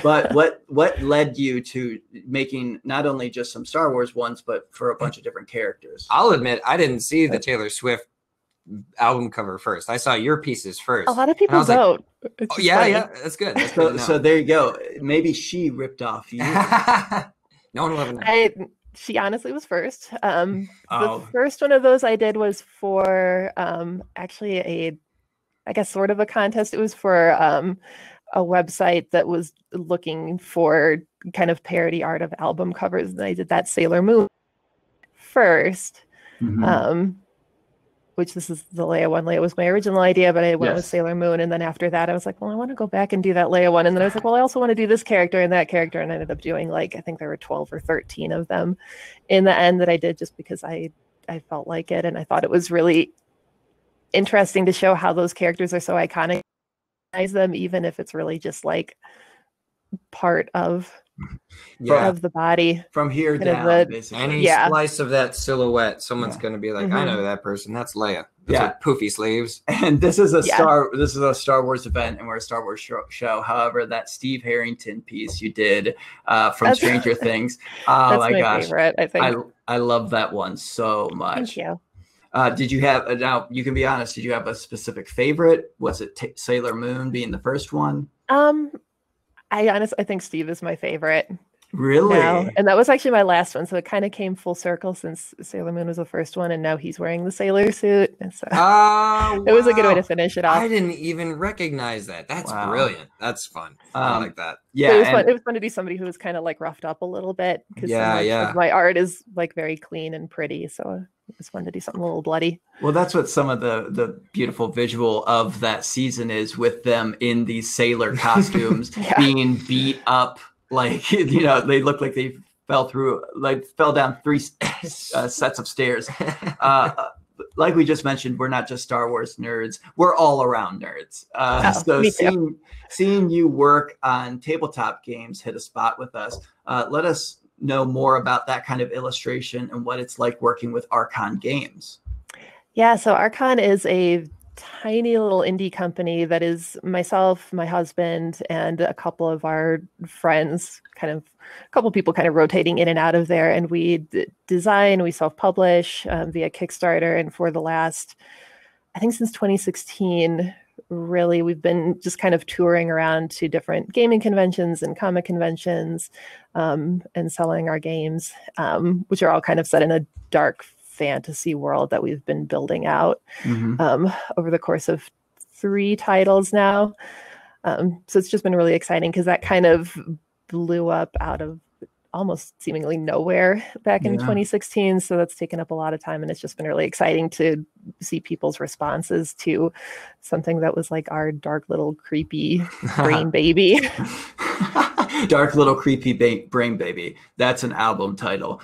but what led you to making not only just some Star Wars ones, but for a bunch of different characters? I'll admit, I didn't see the Taylor Swift album cover first. I saw your pieces first. A lot of people don't. Like, oh, yeah, that's good. That's good so there you go. Maybe she ripped off you. No one will ever know. She honestly was first. The first one of those I did was for actually I guess sort of a contest. It was for a website that was looking for kind of parody art of album covers, and I did that Sailor Moon first. Which this is the Leia one. Leia was my original idea, but I went with Sailor Moon. And then after that, I was like, well, I want to go back and do that Leia one. And then I was like, well, I also want to do this character and that character. And I ended up doing I think there were 12 or 13 of them in the end that I did just because I felt like it. And I thought it was really interesting to show how those characters are so iconic. Them, even if it's really just like part of the body from here down, basically. Any slice of that silhouette, someone's going to be like, I know that person. That's Leia. With poofy sleeves. And this is a Star Wars event, and we're a Star Wars show. However, that Steve Harrington piece you did from Stranger Things. Oh that's my gosh, favorite, I think. I love that one so much. Thank you. Did you have now? You can be honest. Did you have a specific favorite? Was it Sailor Moon being the first one? I think Steve is my favorite. Really? Now. And that was actually my last one. So it kind of came full circle since Sailor Moon was the first one. And now he's wearing the sailor suit. And so it was a good way to finish it off. I didn't even recognize that. That's brilliant. That's fun. I like that. Yeah. It was fun to be somebody who was kind of like roughed up a little bit. Because my art is like very clean and pretty. So it was fun to do something a little bloody. Well, that's what some of the beautiful visual of that season is, with them in these sailor costumes being beat up. Like, they look like they fell down 3 sets of stairs. Like we just mentioned, we're not just Star Wars nerds. We're all around nerds. So seeing you work on tabletop games hit a spot with us. Let us know more about that kind of illustration and what it's like working with Archon Games. Yeah, so Archon is a tiny little indie company that is myself, my husband, and a couple of our friends, a couple of people kind of rotating in and out of there. And we design, we self-publish via Kickstarter. And for the last, I think since 2016, really, we've been just kind of touring around to different gaming conventions and comic conventions and selling our games, which are all kind of set in a dark fantasy world that we've been building out over the course of 3 titles now. So it's just been really exciting because that kind of blew up out of almost seemingly nowhere back in 2016. So that's taken up a lot of time, and it's just been really exciting to see people's responses to something that was like our dark little creepy brain baby. Dark Little Creepy Brain Baby. That's an album title.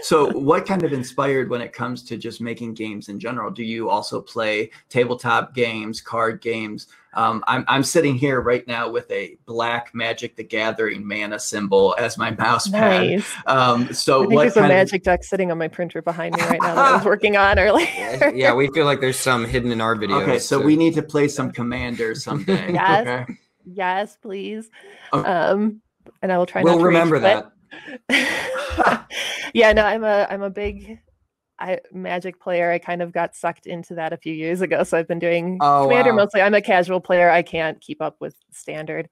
So what kind of inspired when it comes to just making games in general? Do you also play tabletop games, card games? I'm sitting here right now with a black Magic the Gathering mana symbol as my mouse pad. Nice. So I think there's a Magic deck sitting on my printer behind me right now that I was working on earlier. Yeah, we feel like there's some hidden in our videos. Okay, so we need to play some Commander someday. Yes. Okay. Yes, please. And I will try. We'll not to remember that. Yeah, no, I'm a big Magic player. I kind of got sucked into that a few years ago, so I've been doing Commander mostly. I'm a casual player. I can't keep up with Standard.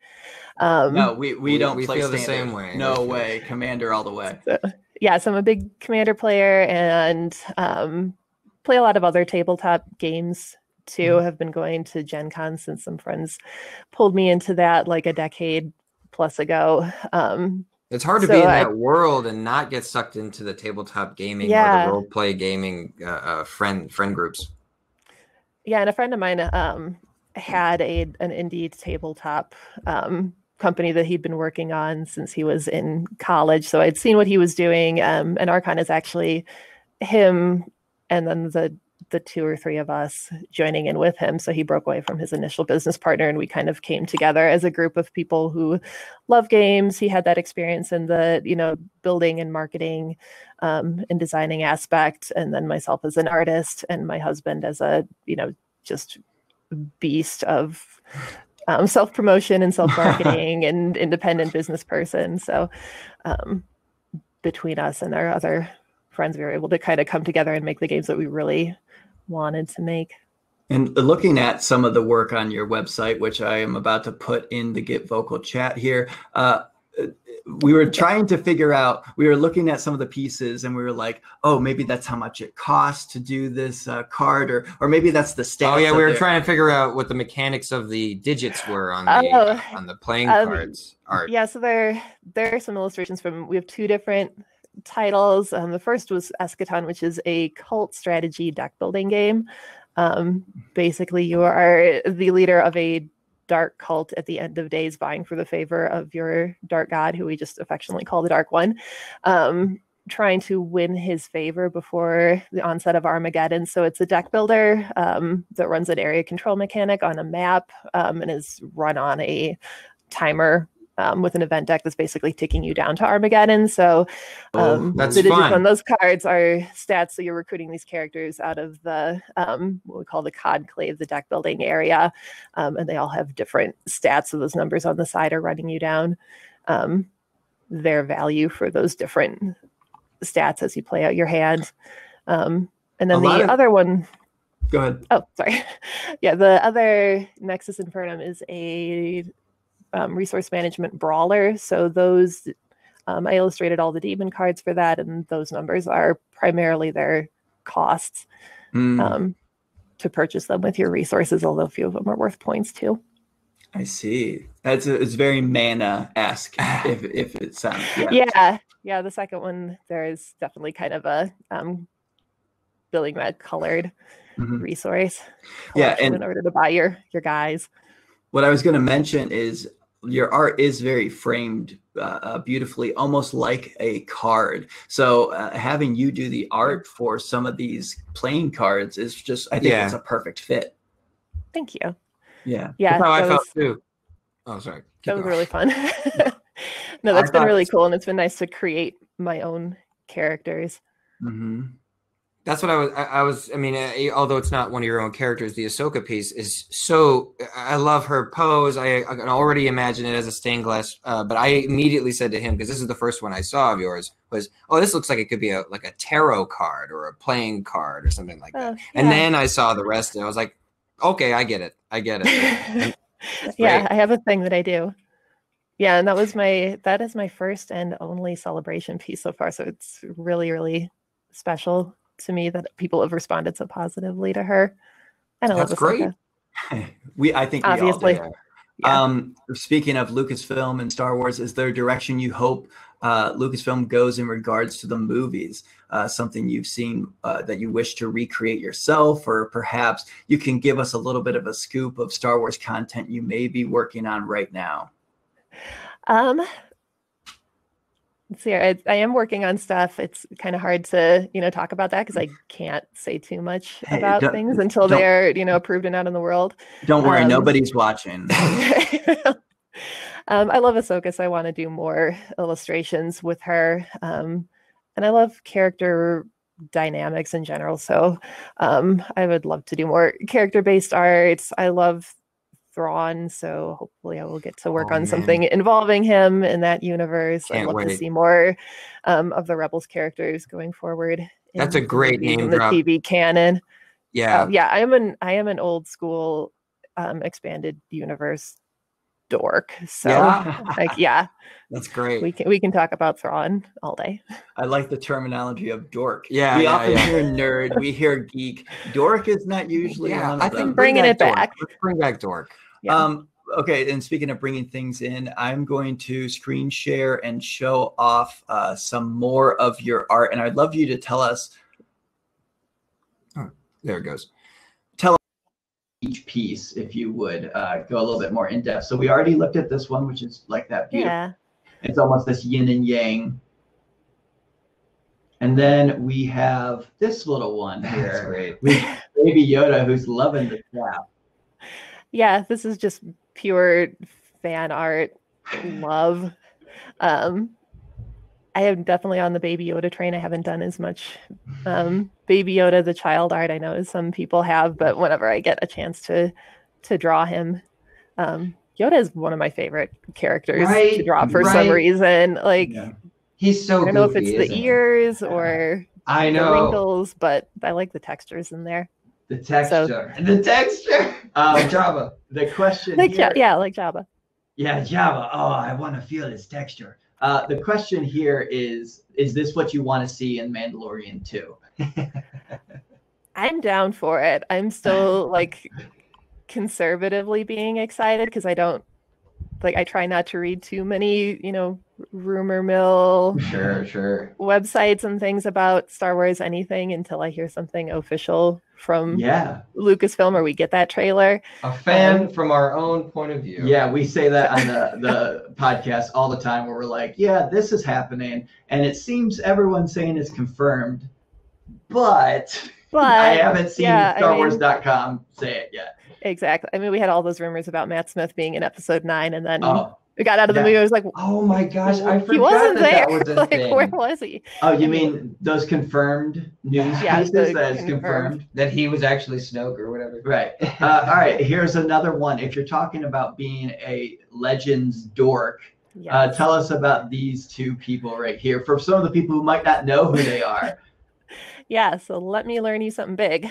No, we don't play feel Standard. the same way. No way, Commander all the way. So I'm a big Commander player and play a lot of other tabletop games too. Have been going to Gen Con since some friends pulled me into that like a decade plus ago. It's hard to be in that world and not get sucked into the tabletop gaming or the role play gaming friend groups. Yeah, and a friend of mine had an indie tabletop company that he'd been working on since he was in college. So I'd seen what he was doing, and Archon is actually him, and then the two or three of us joining in with him. So he broke away from his initial business partner, and we kind of came together as a group of people who love games. He had that experience in the, building and marketing and designing aspect. And then myself as an artist, and my husband as a, just beast of self-promotion and self-marketing and independent business person. So between us and our other friends, we were able to kind of come together and make the games that we really wanted to make. And looking at some of the work on your website, which I am about to put in the Get Vocal chat here, we were trying to figure out, we were looking at some of the pieces and we were like, oh, maybe that's how much it costs to do this card, or maybe that's the stats. Oh yeah, we were trying to figure out what the mechanics of the digits were on the playing cards art. Yeah, so there are some illustrations we have two different titles. The first was Eschaton, which is a cult strategy deck building game. Basically, you are the leader of a dark cult at the end of days, vying for the favor of your dark god, who we just affectionately call the Dark One, trying to win his favor before the onset of Armageddon. So it's a deck builder that runs an area control mechanic on a map and is run on a timer with an event deck that's basically ticking you down to Armageddon. So that's the digits fun. on those cards are stats. So you're recruiting these characters out of the what we call the conclave, the deck building area, and they all have different stats. So those numbers on the side are running you down their value for those different stats as you play out your hand. And then the other one. Go ahead. Oh, sorry. Yeah, the other Nexus Infernum is a resource management brawler. So those, I illustrated all the demon cards for that, and those numbers are primarily their costs to purchase them with your resources, although a few of them are worth points too. I see. It's very mana-esque, if it sounds. Yeah. The second one, there is definitely kind of a building that colored resource. Yeah, and in order to buy your guys. What I was going to mention is your art is very framed beautifully, almost like a card. So having you do the art for some of these playing cards is just, I think it's a perfect fit. Thank you. Yeah. That's how I felt too. Oh, sorry. That was really fun. No, that's been really cool. And it's been nice to create my own characters. That's what I was. I mean, although it's not one of your own characters, the Ahsoka piece is so. I love her pose. I can already imagine it as a stained glass. But I immediately said to him, because this is the first one I saw of yours, was, "Oh, this looks like it could be like a tarot card or a playing card or something like that." Yeah. And then I saw the rest, and I was like, "Okay, I get it. Yeah, I have a thing that I do. Yeah, and that is my first and only celebration piece so far. So it's really, really special to me that people have responded so positively to her. And I love Ahsoka. Great. I think obviously. We all do. Yeah. Speaking of Lucasfilm and Star Wars, is there a direction you hope Lucasfilm goes in regards to the movies? Something you've seen that you wish to recreate yourself, or perhaps you can give us a little bit of a scoop of Star Wars content you may be working on right now? Let's see. I am working on stuff. It's kind of hard to, talk about that because I can't say too much about things until they're, approved and out in the world. Don't worry, nobody's watching. I love Ahsoka, so I want to do more illustrations with her. And I love character dynamics in general. So I would love to do more character-based arts. I love Thrawn, so hopefully I will get to work on something involving him in that universe. I'd love to see more of the Rebels characters going forward. That's a great name in the drop. TV canon. Yeah. I am an old school expanded universe dork. So Yeah. like, yeah, That's great. we can talk about Thrawn all day. I like the terminology of dork. Yeah, we yeah, often yeah. hear nerd, we hear geek. Dork is not usually Yeah, one I of them. think Bringing it dork. back. Let's bring back dork. Yeah. Okay, and speaking of bringing things in, I'm going to screen share and show off some more of your art, and I'd love you to tell us. Oh, there it goes. Each piece, if you would go a little bit more in depth. So we already looked at this one, which is like that beautiful. Yeah. It's almost this yin and yang. And then we have this little one here. That's great. With Baby Yoda, who's loving the trap. Yeah, this is just pure fan art love. I am definitely on the Baby Yoda train. I haven't done as much Baby Yoda, the child art, I know as some people have, but whenever I get a chance to draw him, Yoda is one of my favorite characters to draw for some reason. Like, he's so I don't know if goofy, it's the ears or I the know wrinkles, but I like the textures in there. The texture. The texture. Jabba. The question Like here. like Jabba. Yeah, Jabba. Oh, I want to feel his texture. The question here is this what you want to see in Mandalorian 2? I'm down for it. I'm still like conservatively being excited because I try not to read too many, rumor mill Sure. websites and things about Star Wars anything until I hear something official from Lucasfilm or we get that trailer. A fan from our own point of view. Yeah, we say that on the podcast all the time where we're like, yeah, this is happening. And it seems everyone's saying it's confirmed, but I haven't seen StarWars.com say it yet. Exactly. I mean, we had all those rumors about Matt Smith being in episode 9 and then we got out of the movie. I was like, oh my gosh, I forgot he wasn't that there. was a like, thing. where was he? Oh, you mean those confirmed news pieces that is confirmed? That he was actually Snoke or whatever. Right. All right, here's another one. If you're talking about being a Legends dork, tell us about these two people right here. For some of the people who might not know who they are. Yeah, so let me learn you something big.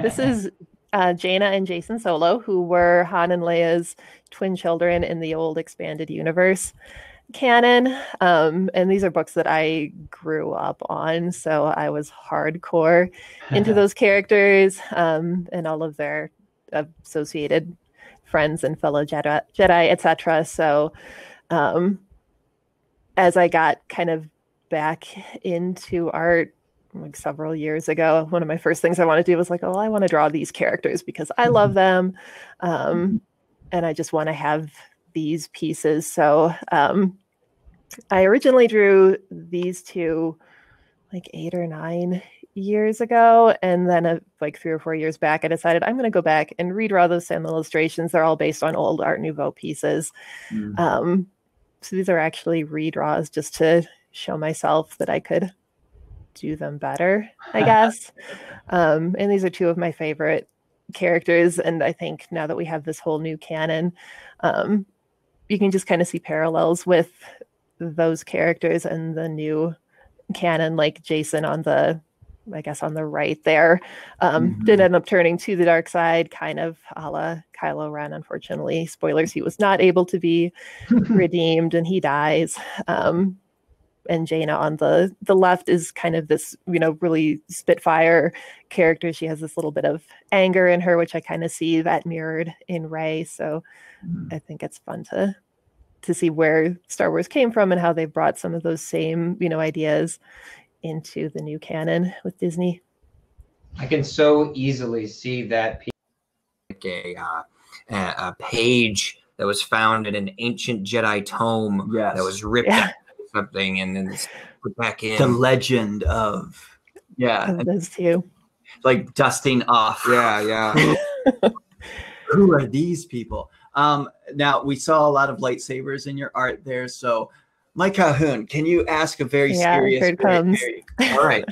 This is Jaina and Jason Solo, who were Han and Leia's twin children in the old expanded universe canon. And these are books that I grew up on, so I was hardcore into those characters and all of their associated friends and fellow Jedi, etc. So as I got kind of back into art like several years ago, one of my first things I want to do was like, oh, I want to draw these characters because I love them. And I just want to have these pieces. So I originally drew these two like 8 or 9 years ago. And then like 3 or 4 years back, I decided I'm going to go back and redraw those same illustrations. They're all based on old Art Nouveau pieces. So these are actually redraws just to show myself that I could do them better, I guess. And these are two of my favorite characters. And I think now that we have this whole new canon, you can just kind of see parallels with those characters and the new canon, like Jason on the right there, did end up turning to the dark side, kind of a la Kylo Ren. Unfortunately, spoilers, he was not able to be redeemed and he dies. And Jaina on the left is kind of this, really Spitfire character. She has this little bit of anger in her, which I kind of see that mirrored in Rey. So I think it's fun to see where Star Wars came from and how they brought some of those same, ideas into the new canon with Disney. I can so easily see that like a page that was found in an ancient Jedi tome that was ripped out or something and then put back in. The legend of those two. Like dusting off. Yeah. Who are these people? Now we saw a lot of lightsabers in your art there, so Mike Calhoun, can you ask a very serious here it comes. All right.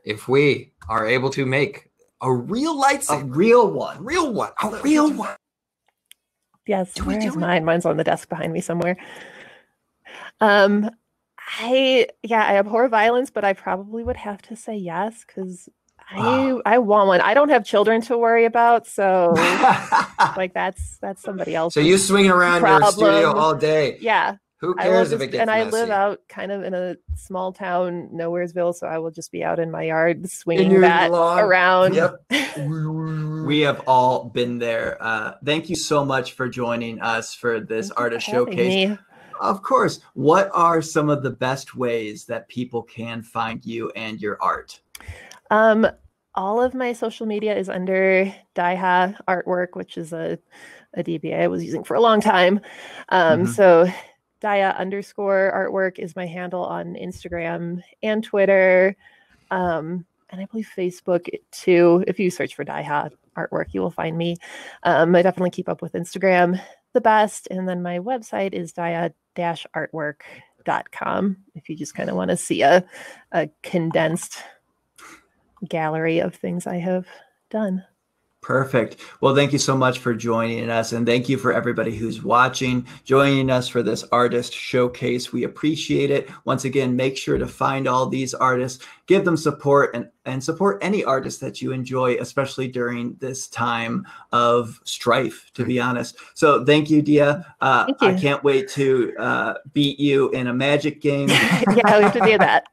If we are able to make a real lightsaber, a real one. Yes, where's mine? Mine's on the desk behind me somewhere. I abhor violence, but I probably would have to say yes, because I want one. I don't have children to worry about, so like that's somebody else. So you swinging around your studio all day. Yeah. Who cares if it gets and messy? I live out kind of in a small town, Nowheresville, so I will just be out in my yard swinging that around. Yep. We have all been there. Thank you so much for joining us for this artist showcase. Me. Of course. What are some of the best ways that people can find you and your art? All of my social media is under Diha Artwork, which is a DBA I was using for a long time. So Diha_artwork is my handle on Instagram and Twitter. And I believe Facebook too. If you search for Diha Artwork, you will find me. I definitely keep up with Instagram the best. And then my website is diha-artwork.com if you just kind of want to see a condensed gallery of things I have done. Perfect. Well, thank you so much for joining us. And thank you for everybody who's watching, joining us for this artist showcase. We appreciate it. Once again, make sure to find all these artists, give them support, and support any artist that you enjoy, especially during this time of strife, to be honest. So thank you, Diha. Thank you. I can't wait to beat you in a Magic game. Yeah, we have to do that.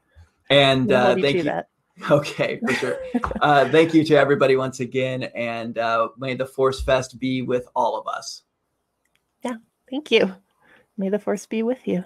And thank you. Okay, for sure. Thank you to everybody once again, and may the Forcefest be with all of us. Yeah, thank you. May the Force be with you.